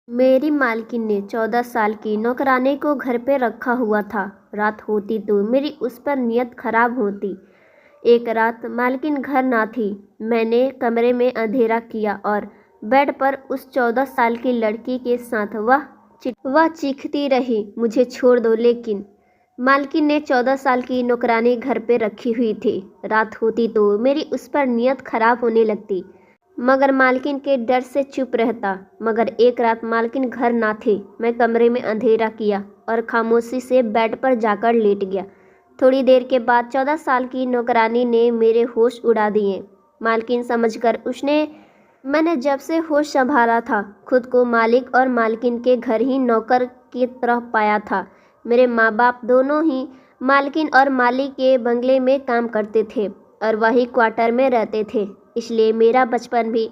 मेरी मालकिन ने 14 साल की नौकरानी को घर पे रखा हुआ था। रात होती तो मेरी उस पर नीयत खराब होती। एक रात मालकिन घर ना थी। मैंने कमरे में अंधेरा किया और बेड पर उस 14 साल की लड़की के साथ वह चीखती रही, मुझे छोड़ दो। लेकिन मालकिन ने 14 साल की नौकरानी घर पे रखी हुई थी। रात होती तो मेरी उस पर नीयत खराब होने लगती, मगर मालकिन के डर से चुप रहता। मगर एक रात मालकिन घर ना थे। मैं कमरे में अंधेरा किया और खामोशी से बेड पर जाकर लेट गया। थोड़ी देर के बाद 14 साल की नौकरानी ने मेरे होश उड़ा दिए। मालकिन समझकर उसने मैंने जब से होश संभाला था, खुद को मालिक और मालकिन के घर ही नौकर की तरह पाया था। मेरे माँ बाप दोनों ही मालकिन और मालिक के बंगले में काम करते थे और वही क्वार्टर में रहते थे, इसलिए मेरा बचपन भी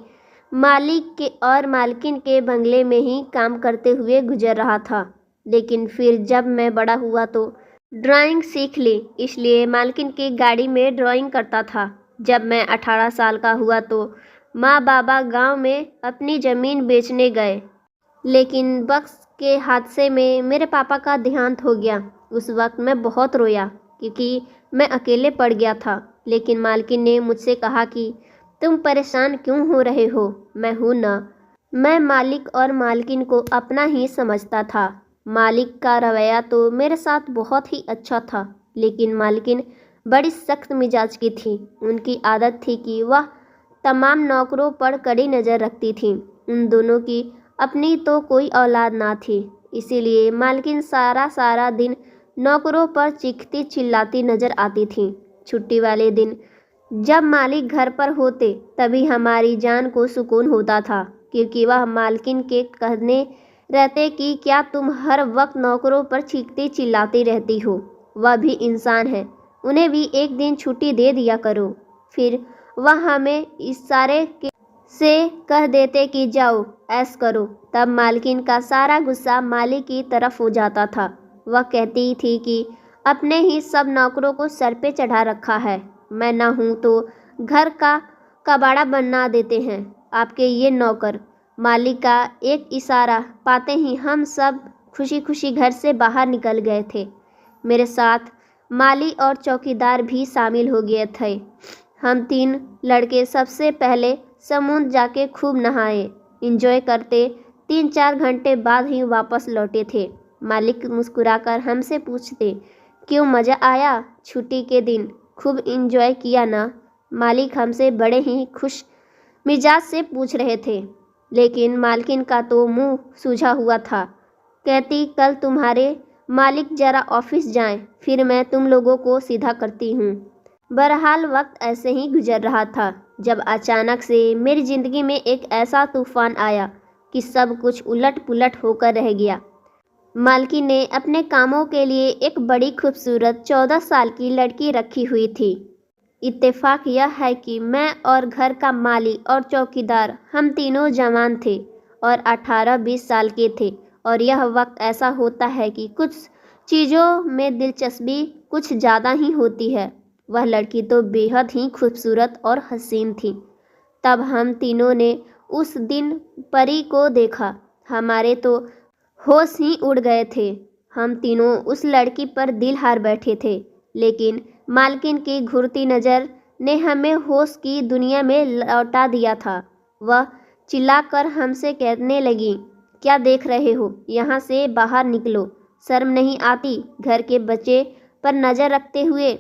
मालिक के और मालकिन के बंगले में ही काम करते हुए गुजर रहा था। लेकिन फिर जब मैं बड़ा हुआ तो ड्राइंग सीख ली, इसलिए मालकिन की गाड़ी में ड्राइंग करता था। जब मैं 18 साल का हुआ तो माँ बाबा गांव में अपनी ज़मीन बेचने गए, लेकिन वक्त के हादसे में मेरे पापा का देहांत हो गया। उस वक्त मैं बहुत रोया क्योंकि मैं अकेले पड़ गया था। लेकिन मालकिन ने मुझसे कहा कि तुम परेशान क्यों हो रहे हो, मैं हूं ना। मैं मालिक और मालकिन को अपना ही समझता था। मालिक का रवैया तो मेरे साथ बहुत ही अच्छा था, लेकिन मालकिन बड़ी सख्त मिजाज की थी। उनकी आदत थी कि वह तमाम नौकरों पर कड़ी नज़र रखती थी। उन दोनों की अपनी तो कोई औलाद ना थी, इसीलिए मालकिन सारा सारा दिन नौकरों पर चीखती चिल्लाती नजर आती थी। छुट्टी वाले दिन जब मालिक घर पर होते तभी हमारी जान को सुकून होता था, क्योंकि वह मालकिन के कहने रहते कि क्या तुम हर वक्त नौकरों पर चीखती चिल्लाती रहती हो, वह भी इंसान है, उन्हें भी एक दिन छुट्टी दे दिया करो। फिर वह हमें इशारे से कह देते कि जाओ ऐश करो। तब मालकिन का सारा गुस्सा मालिक की तरफ हो जाता था। वह कहती थी कि अपने ही सब नौकरों को सर पे चढ़ा रखा है, मैं ना हूँ तो घर का कबाड़ा बना देते हैं आपके ये नौकर। मालिक का एक इशारा पाते ही हम सब खुशी खुशी घर से बाहर निकल गए थे। मेरे साथ माली और चौकीदार भी शामिल हो गए थे। हम 3 लड़के सबसे पहले समुद्र जाके खूब नहाए, एंजॉय करते 3-4 घंटे बाद ही वापस लौटे थे। मालिक मुस्कुराकर हमसे पूछते, क्यों, मज़ा आया? छुट्टी के दिन खूब एंजॉय किया ना? मालिक हमसे बड़े ही खुश मिजाज से पूछ रहे थे, लेकिन मालकिन का तो मुंह सूझा हुआ था। कहती, कल तुम्हारे मालिक ज़रा ऑफिस जाएं, फिर मैं तुम लोगों को सीधा करती हूँ। बहरहाल वक्त ऐसे ही गुजर रहा था जब अचानक से मेरी ज़िंदगी में एक ऐसा तूफान आया कि सब कुछ उलट पुलट होकर रह गया। मालकिन ने अपने कामों के लिए एक बड़ी खूबसूरत 14 साल की लड़की रखी हुई थी। इत्तेफाक यह है कि मैं और घर का माली और चौकीदार हम तीनों जवान थे और 18-20 साल के थे। और यह वक्त ऐसा होता है कि कुछ चीज़ों में दिलचस्पी कुछ ज़्यादा ही होती है। वह लड़की तो बेहद ही खूबसूरत और हसीन थी। तब हम तीनों ने उस दिन परी को देखा, हमारे तो होश ही उड़ गए थे। हम तीनों उस लड़की पर दिल हार बैठे थे, लेकिन मालकिन की घूरती नज़र ने हमें होश की दुनिया में लौटा दिया था। वह चिल्लाकर हमसे कहने लगी, क्या देख रहे हो, यहाँ से बाहर निकलो, शर्म नहीं आती घर के बच्चे पर नज़र रखते हुए।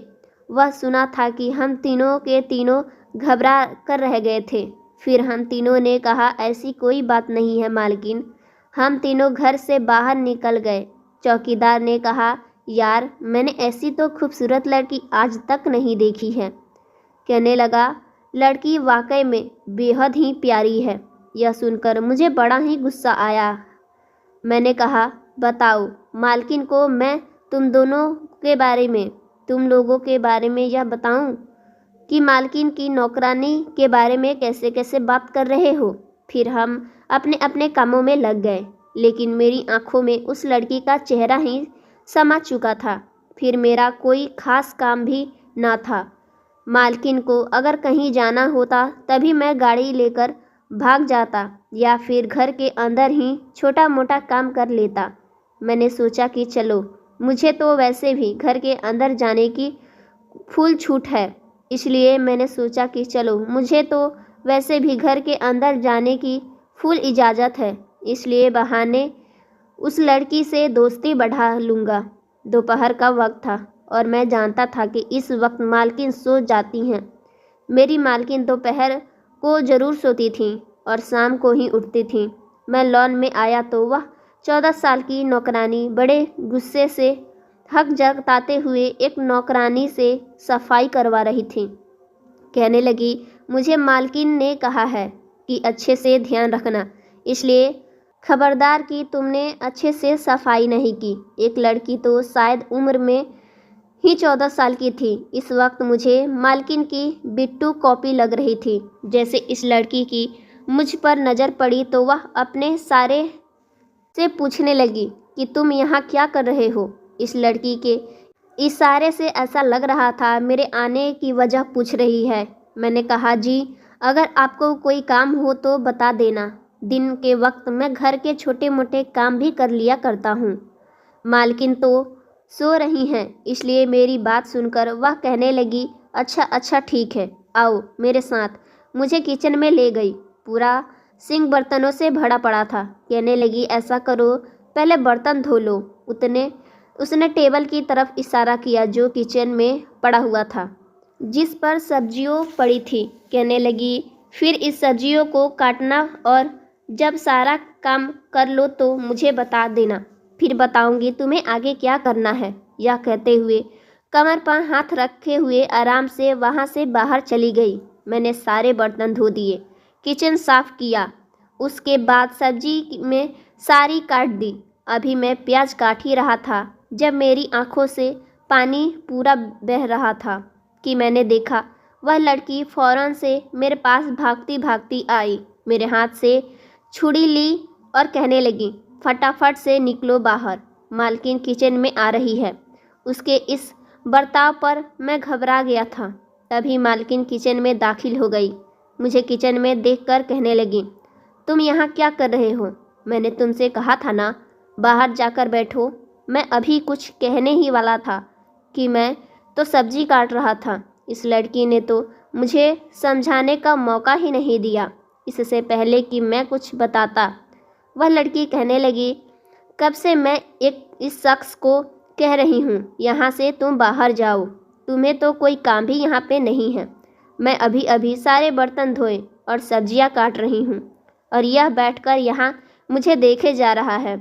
वह सुना था कि हम तीनों के तीनों घबरा कर रह गए थे। फिर हम तीनों ने कहा, ऐसी कोई बात नहीं है मालकिन। हम तीनों घर से बाहर निकल गए। चौकीदार ने कहा, यार मैंने ऐसी तो खूबसूरत लड़की आज तक नहीं देखी है। कहने लगा, लड़की वाकई में बेहद ही प्यारी है। यह सुनकर मुझे बड़ा ही गुस्सा आया। मैंने कहा, बताओ मालकिन को मैं तुम लोगों के बारे में यह बताऊं कि मालकिन की नौकरानी के बारे में कैसे कैसे बात कर रहे हो। फिर हम अपने अपने कामों में लग गए, लेकिन मेरी आंखों में उस लड़की का चेहरा ही समा चुका था। फिर मेरा कोई खास काम भी ना था। मालकिन को अगर कहीं जाना होता तभी मैं गाड़ी लेकर भाग जाता या फिर घर के अंदर ही छोटा मोटा काम कर लेता। मैंने सोचा कि चलो, मुझे तो वैसे भी घर के अंदर जाने की फुल छूट है, इसलिए मैंने सोचा कि चलो, मुझे तो वैसे भी घर के अंदर जाने की फुल इजाज़त है, इसलिए बहाने उस लड़की से दोस्ती बढ़ा लूँगा। दोपहर का वक्त था और मैं जानता था कि इस वक्त मालकिन सो जाती हैं। मेरी मालकिन दोपहर को ज़रूर सोती थीं और शाम को ही उठती थीं। मैं लॉन में आया तो वह 14 साल की नौकरानी बड़े गुस्से से हक जताते हुए एक नौकरानी से सफाई करवा रही थी। कहने लगी, मुझे मालकिन ने कहा है कि अच्छे से ध्यान रखना, इसलिए खबरदार कि तुमने अच्छे से सफाई नहीं की। एक लड़की तो शायद उम्र में ही 14 साल की थी। इस वक्त मुझे मालकिन की बिट्टू कॉपी लग रही थी। जैसे इस लड़की की मुझ पर नज़र पड़ी तो वह अपने सारे से पूछने लगी कि तुम यहाँ क्या कर रहे हो। इस लड़की के इशारे से ऐसा लग रहा था मेरे आने की वजह पूछ रही है। मैंने कहा, जी, अगर आपको कोई काम हो तो बता देना। दिन के वक्त मैं घर के छोटे मोटे काम भी कर लिया करता हूँ। मालकिन तो सो रही हैं, इसलिए मेरी बात सुनकर वह कहने लगी, अच्छा अच्छा ठीक है, आओ मेरे साथ। मुझे किचन में ले गई। पूरा सिंक बर्तनों से भरा पड़ा था। कहने लगी, ऐसा करो, पहले बर्तन धो लो। उसने टेबल की तरफ इशारा किया जो किचन में पड़ा हुआ था, जिस पर सब्जियों पड़ी थी। कहने लगी, फिर इस सब्जियों को काटना और जब सारा काम कर लो तो मुझे बता देना, फिर बताऊंगी तुम्हें आगे क्या करना है। यह कहते हुए कमर पर हाथ रखे हुए आराम से वहाँ से बाहर चली गई। मैंने सारे बर्तन धो दिए, किचन साफ किया, उसके बाद सब्जी में सारी काट दी। अभी मैं प्याज काट ही रहा था जब मेरी आंखों से पानी पूरा बह रहा था कि मैंने देखा वह लड़की फ़ौरन से मेरे पास भागती भागती आई, मेरे हाथ से छुरी ली और कहने लगी, फटाफट से निकलो बाहर, मालकिन किचन में आ रही है। उसके इस बर्ताव पर मैं घबरा गया था। तभी मालकिन किचन में दाखिल हो गई। मुझे किचन में देखकर कहने लगी, तुम यहाँ क्या कर रहे हो? मैंने तुमसे कहा था ना, बाहर जाकर बैठो। मैं अभी कुछ कहने ही वाला था कि मैं तो सब्जी काट रहा था। इस लड़की ने तो मुझे समझाने का मौका ही नहीं दिया, इससे पहले कि मैं कुछ बताता। वह लड़की कहने लगी, कब से मैं इस शख्स को कह रही हूँ यहाँ से तुम बाहर जाओ, तुम्हें तो कोई काम भी यहाँ पे नहीं है। मैं अभी अभी सारे बर्तन धोए और सब्जियाँ काट रही हूँ और यह बैठकर यहाँ मुझे देखे जा रहा है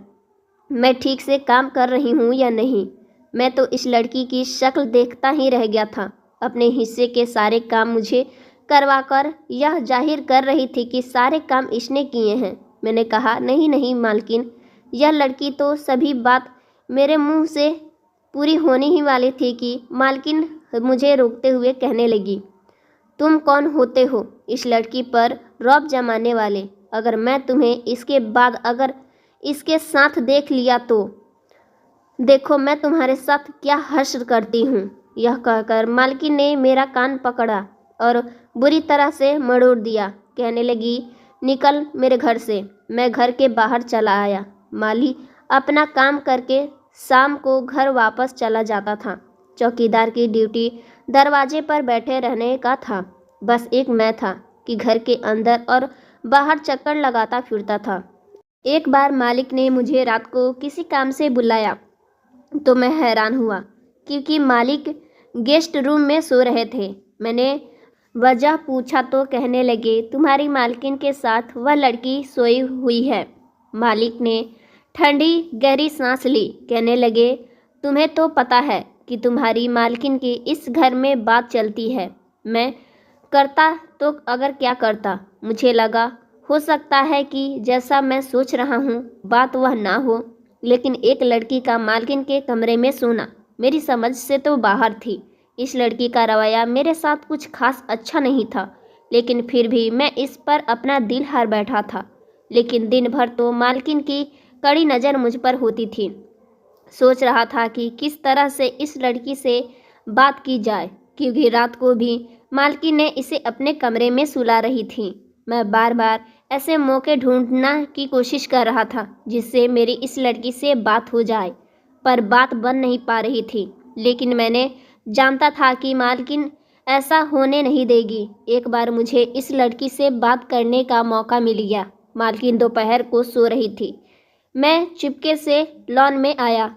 मैं ठीक से काम कर रही हूँ या नहीं। मैं तो इस लड़की की शक्ल देखता ही रह गया था। अपने हिस्से के सारे काम मुझे करवाकर यह जाहिर कर रही थी कि सारे काम इसने किए हैं। मैंने कहा, नहीं नहीं मालकिन, यह लड़की तो सभी बात मेरे मुंह से पूरी होने ही वाली थी कि मालकिन मुझे रोकते हुए कहने लगी, तुम कौन होते हो इस लड़की पर रौब जमाने वाले? अगर मैं तुम्हें इसके बाद अगर इसके साथ देख लिया तो देखो मैं तुम्हारे साथ क्या हश्र करती हूँ। यह कहकर मालकिन ने मेरा कान पकड़ा और बुरी तरह से मरोड़ दिया। कहने लगी, निकल मेरे घर से। मैं घर के बाहर चला आया। माली अपना काम करके शाम को घर वापस चला जाता था। चौकीदार की ड्यूटी दरवाजे पर बैठे रहने का था। बस एक मैं था कि घर के अंदर और बाहर चक्कर लगाता फिरता था। एक बार मालिक ने मुझे रात को किसी काम से बुलाया तो मैं हैरान हुआ, क्योंकि मालिक गेस्ट रूम में सो रहे थे। मैंने वजह पूछा तो कहने लगे, तुम्हारी मालकिन के साथ वह लड़की सोई हुई है। मालिक ने ठंडी गहरी सांस ली। कहने लगे, तुम्हें तो पता है कि तुम्हारी मालकिन की इस घर में बात चलती है। मैं करता तो अगर क्या करता। मुझे लगा हो सकता है कि जैसा मैं सोच रहा हूँ बात वह ना हो, लेकिन एक लड़की का मालकिन के कमरे में सोना मेरी समझ से तो बाहर थी। इस लड़की का रवैया मेरे साथ कुछ खास अच्छा नहीं था, लेकिन फिर भी मैं इस पर अपना दिल हार बैठा था। लेकिन दिन भर तो मालकिन की कड़ी नज़र मुझ पर होती थी। सोच रहा था कि किस तरह से इस लड़की से बात की जाए, क्योंकि रात को भी मालकिन ने इसे अपने कमरे में सुला रही थी। मैं बार बार ऐसे मौके ढूंढना की कोशिश कर रहा था जिससे मेरी इस लड़की से बात हो जाए, पर बात बन नहीं पा रही थी। लेकिन मैंने जानता था कि मालकिन ऐसा होने नहीं देगी। एक बार मुझे इस लड़की से बात करने का मौका मिल गया। मालकिन दोपहर को सो रही थी। मैं चुपके से लॉन में आया।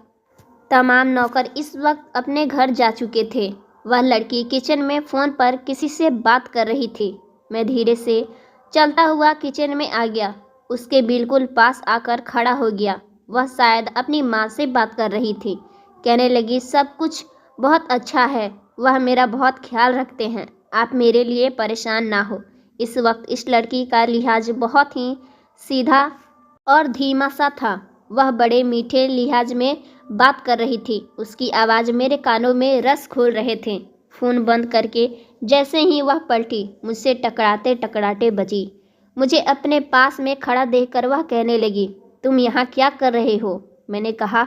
तमाम नौकर इस वक्त अपने घर जा चुके थे। वह लड़की किचन में फ़ोन पर किसी से बात कर रही थी। मैं धीरे से चलता हुआ किचन में आ गया। उसके बिल्कुल पास आकर खड़ा हो गया। वह शायद अपनी माँ से बात कर रही थी। कहने लगी, सब कुछ बहुत अच्छा है, वह मेरा बहुत ख्याल रखते हैं, आप मेरे लिए परेशान ना हो। इस वक्त इस लड़की का लिहाज बहुत ही सीधा और धीमा सा था। वह बड़े मीठे लिहाज में बात कर रही थी। उसकी आवाज़ मेरे कानों में रस घोल रहे थे। फ़ोन बंद करके जैसे ही वह पलटी, मुझसे टकराते टकराते बची। मुझे अपने पास में खड़ा देखकर वह कहने लगी, तुम यहाँ क्या कर रहे हो? मैंने कहा,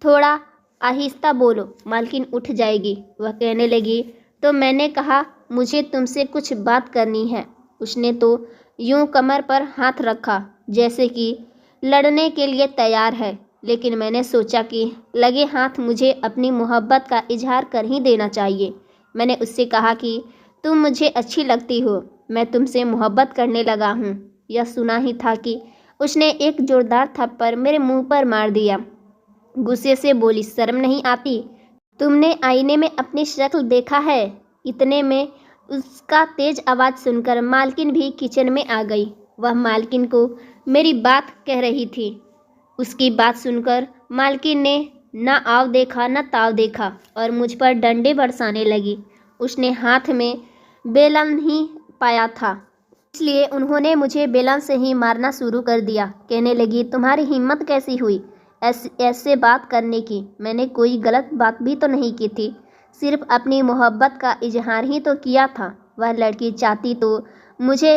थोड़ा आहिस्ता बोलो, मालकिन उठ जाएगी। वह कहने लगी, तो मैंने कहा, मुझे तुमसे कुछ बात करनी है। उसने तो यूं कमर पर हाथ रखा जैसे कि लड़ने के लिए तैयार है, लेकिन मैंने सोचा कि लगे हाथ मुझे अपनी मोहब्बत का इजहार कर ही देना चाहिए। मैंने उससे कहा कि तुम मुझे अच्छी लगती हो, मैं तुमसे मोहब्बत करने लगा हूँ। यह सुना ही था कि उसने एक जोरदार थप्पड़ मेरे मुंह पर मार दिया। गुस्से से बोली, शर्म नहीं आती? तुमने आईने में अपनी शक्ल देखा है? इतने में उसका तेज आवाज़ सुनकर मालकिन भी किचन में आ गई। वह मालकिन को मेरी बात कह रही थी। उसकी बात सुनकर मालकिन ने न आव देखा न ताव देखा और मुझ पर डंडे बरसाने लगी। उसने हाथ में बेलन ही पाया था, इसलिए उन्होंने मुझे बेलन से ही मारना शुरू कर दिया। कहने लगी, तुम्हारी हिम्मत कैसी हुई ऐसे बात करने की? मैंने कोई गलत बात भी तो नहीं की थी, सिर्फ अपनी मोहब्बत का इजहार ही तो किया था। वह लड़की चाहती तो मुझे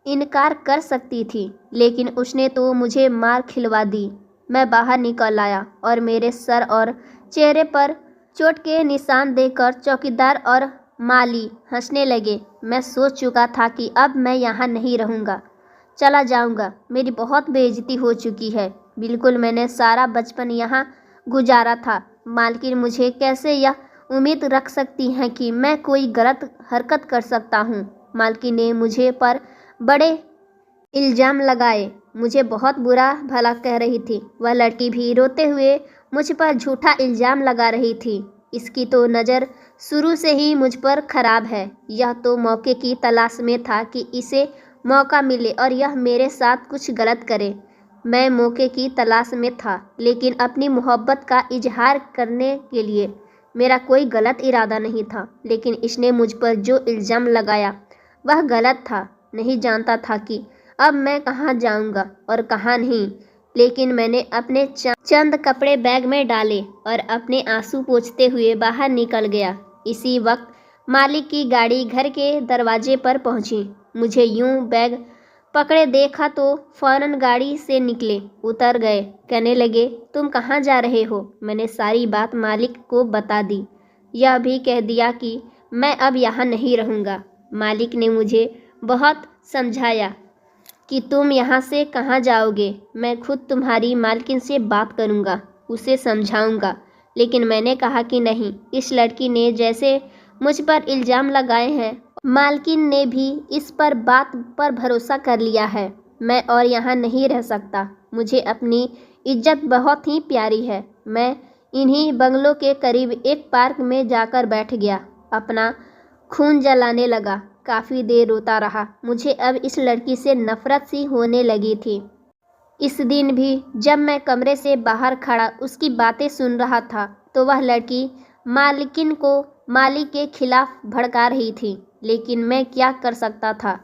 इनकार कर सकती थी, लेकिन उसने तो मुझे मार खिलवा दी। मैं बाहर निकल आया और मेरे सर और चेहरे पर चोट के निशान देखकर चौकीदार और माली हंसने लगे। मैं सोच चुका था कि अब मैं यहाँ नहीं रहूँगा, चला जाऊँगा। मेरी बहुत बेइज्जती हो चुकी है। बिल्कुल मैंने सारा बचपन यहाँ गुजारा था। मालकिन मुझे कैसे यह उम्मीद रख सकती हैं कि मैं कोई गलत हरकत कर सकता हूँ? मालकिन ने मुझे पर बड़े इल्ज़ाम लगाए, मुझे बहुत बुरा भला कह रही थी। वह लड़की भी रोते हुए मुझ पर झूठा इल्ज़ाम लगा रही थी। इसकी तो नज़र शुरू से ही मुझ पर खराब है। यह तो मौके की तलाश में था कि इसे मौका मिले और यह मेरे साथ कुछ गलत करे। मैं मौके की तलाश में था, लेकिन अपनी मोहब्बत का इजहार करने के लिए। मेरा कोई गलत इरादा नहीं था, लेकिन इसने मुझ पर जो इल्ज़ाम लगाया वह गलत था। नहीं जानता था कि अब मैं कहाँ जाऊँगा और कहाँ नहीं, लेकिन मैंने अपने चंद कपड़े बैग में डाले और अपने आंसू पोंछते हुए बाहर निकल गया। इसी वक्त मालिक की गाड़ी घर के दरवाजे पर पहुंची। मुझे यूं बैग पकड़े देखा तो फौरन गाड़ी से निकले, उतर गए। कहने लगे, तुम कहाँ जा रहे हो? मैंने सारी बात मालिक को बता दी। यह भी कह दिया कि मैं अब यहाँ नहीं रहूँगा। मालिक ने मुझे बहुत समझाया कि तुम यहाँ से कहाँ जाओगे, मैं खुद तुम्हारी मालकिन से बात करूँगा, उसे समझाऊँगा। लेकिन मैंने कहा कि नहीं, इस लड़की ने जैसे मुझ पर इल्ज़ाम लगाए हैं, मालकिन ने भी इस पर बात पर भरोसा कर लिया है। मैं और यहाँ नहीं रह सकता। मुझे अपनी इज्जत बहुत ही प्यारी है। मैं इन्हीं बंगलों के करीब एक पार्क में जाकर बैठ गया, अपना खून जलाने लगा। काफ़ी देर रोता रहा। मुझे अब इस लड़की से नफ़रत सी होने लगी थी। इस दिन भी जब मैं कमरे से बाहर खड़ा उसकी बातें सुन रहा था, तो वह लड़की मालकिन को मालिक के खिलाफ भड़का रही थी। लेकिन मैं क्या कर सकता था?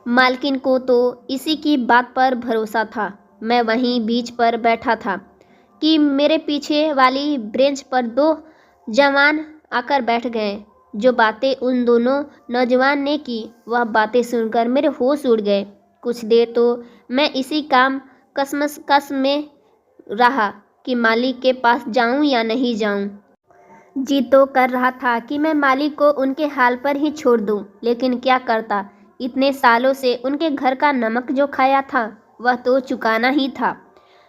मालकिन को तो इसी की बात पर भरोसा था। मैं वहीं बीच पर बैठा था कि मेरे पीछे वाली ब्रेंच पर दो जवान आकर बैठ गए। जो बातें उन दोनों नौजवान ने की, वह बातें सुनकर मेरे होश उड़ गए। कुछ देर तो मैं इसी काम कसम में रहा कि मालिक के पास जाऊं या नहीं जाऊं। जी तो कर रहा था कि मैं मालिक को उनके हाल पर ही छोड़ दूं, लेकिन क्या करता, इतने सालों से उनके घर का नमक जो खाया था वह तो चुकाना ही था।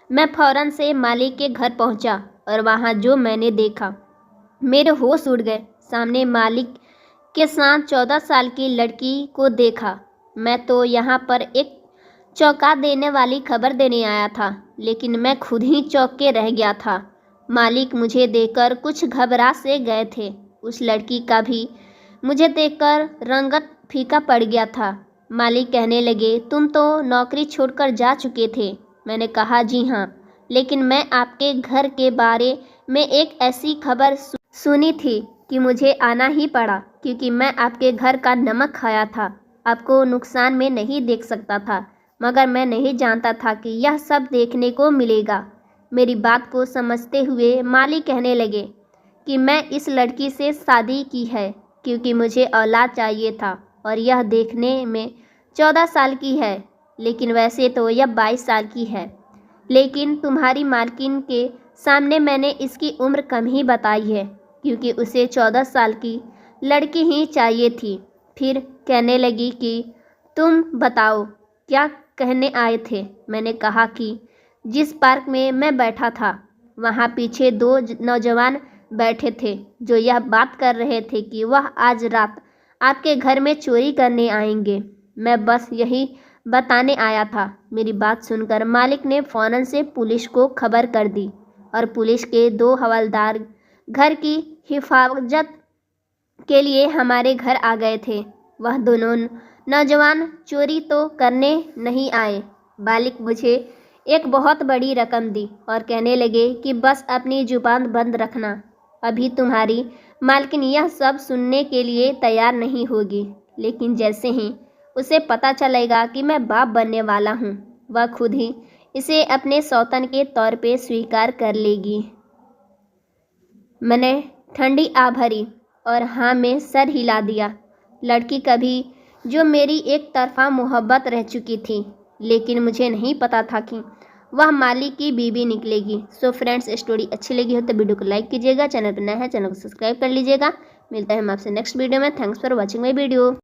मैं फौरन से मालिक के घर पहुंचा और वहां जो मैंने देखा, मेरे होश उड़ गए। सामने मालिक के साथ 14 साल की लड़की को देखा। मैं तो यहाँ पर एक चौंका देने वाली खबर देने आया था, लेकिन मैं खुद ही चौंक के रह गया था। मालिक मुझे देखकर कुछ घबरा से गए थे। उस लड़की का भी मुझे देखकर रंगत फीका पड़ गया था। मालिक कहने लगे, तुम तो नौकरी छोड़कर जा चुके थे। मैंने कहा, जी हाँ, लेकिन मैं आपके घर के बारे में एक ऐसी खबर सुनी थी कि मुझे आना ही पड़ा, क्योंकि मैं आपके घर का नमक खाया था। आपको नुकसान में नहीं देख सकता था, मगर मैं नहीं जानता था कि यह सब देखने को मिलेगा। मेरी बात को समझते हुए मालिक कहने लगे कि मैं इस लड़की से शादी की है क्योंकि मुझे औलाद चाहिए था, और यह देखने में 14 साल की है, लेकिन वैसे तो यह 22 साल की है। लेकिन तुम्हारी मालकिन के सामने मैंने इसकी उम्र कम ही बताई है, क्योंकि उसे 14 साल की लड़की ही चाहिए थी। फिर कहने लगी कि तुम बताओ क्या कहने आए थे। मैंने कहा कि जिस पार्क में मैं बैठा था वहाँ पीछे 2 नौजवान बैठे थे जो यह बात कर रहे थे कि वह आज रात आपके घर में चोरी करने आएंगे। मैं बस यही बताने आया था। मेरी बात सुनकर मालिक ने फौरन से पुलिस को खबर कर दी और पुलिस के 2 हवलदार घर की हिफाजत के लिए हमारे घर आ गए थे। वह दोनों नौजवान चोरी तो करने नहीं आए, मालिक मुझे एक बहुत बड़ी रकम दी और कहने लगे कि बस अपनी जुबान बंद रखना। अभी तुम्हारी मालकिन यह सब सुनने के लिए तैयार नहीं होगी, लेकिन जैसे ही उसे पता चलेगा कि मैं बाप बनने वाला हूँ, वह खुद ही इसे अपने सौतन के तौर पे स्वीकार कर लेगी। मैंने ठंडी आ भरी और हाँ में सर हिला दिया। लड़की कभी जो मेरी एक तरफा मोहब्बत रह चुकी थी, लेकिन मुझे नहीं पता था कि वह मालिक की बीवी निकलेगी। सो फ्रेंड्स, स्टोरी अच्छी लगी हो तो वीडियो को लाइक कीजिएगा, चैनल पर नया है चैनल को सब्सक्राइब कर लीजिएगा। मिलता है हम आपसे नेक्स्ट वीडियो में। Thanks for watching my video.